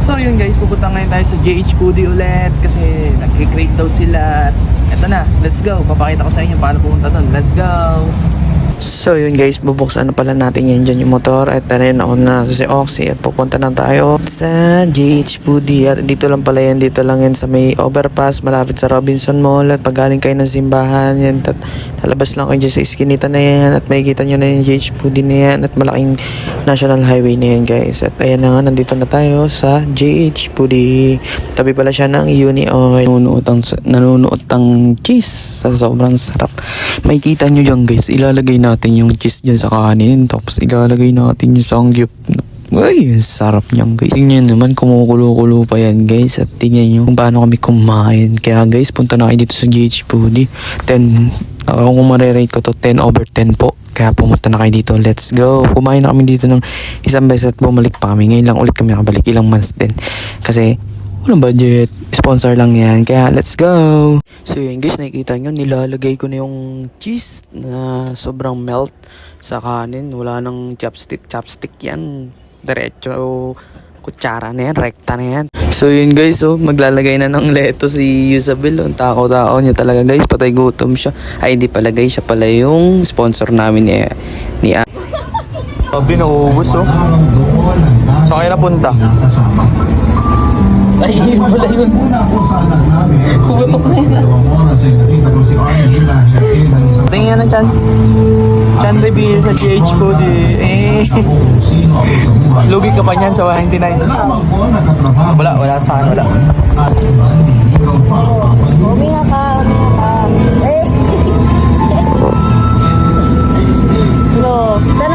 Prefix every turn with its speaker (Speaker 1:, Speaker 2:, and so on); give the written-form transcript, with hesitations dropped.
Speaker 1: So yun guys, pupunta ngayon tayo sa JH Foodie ulit kasi nag-crate daw sila. Eto na, let's go. Papakita ko sa inyo paano pumunta doon. Let's go! So yun guys, bubuksan na pala natin yan dyan yung motor. At na ako na si Oxy at pupunta na tayo sa JH Foodie. At dito lang pala yan, dito lang yan sa may overpass malapit sa Robinson Mall. At pag galing kayo ng simbahan yan, at lalabas lang kayo dyan sa iskinita na yan. At makikita nyo na yung JH Foodie na yan. At malaking national highway na yan guys. At ayan na nga, nandito na tayo sa JH Foodie. Tabi pala siya ng Uni Oil. Nanunuot ang cheese sa sobrang sarap. Makikita nyo yan guys, ilalagay natin yung cheese dyan sa kanin. Tapos ilalagay natin yung sangyup. Uy, sarap niyan guys. Tingnan naman, kumukulo-kulo pa yan guys. At tingnan nyo kung paano kami kumain. Kaya guys, punta na kayo dito sa JH Foodie. Kung marirate ko to 10 over 10 po. Kaya pumunta na kayo dito. Let's go. Kumain na kami dito ng isang beses at bumalik pa kami. Ngayon lang ulit kami nakabalik. Ilang months din. Kasi walang budget. Sponsor lang yan. Kaya let's go. So yun guys, nakikita nyo, nilalagay ko na yung cheese na sobrang melt sa kanin. Wala nang chopstick yan. Diretso kutsara na yan, rekta na yan. So yun guys, maglalagay na ng lettuce si Isabel. Ang takaw-takaw niya talaga guys, patay gutom siya. Ay hindi pala guys, siya pala yung sponsor namin ni Sabi na ubus Saan kayo napunta? Ay, yun pala yun. Kumatok na yun. Tingnan na Chan. Chan reveal sa JH Foodie. Lugi ka pa niyan sa 99. Wala saan, wala.
Speaker 2: Huminga ka. Eh. No, sa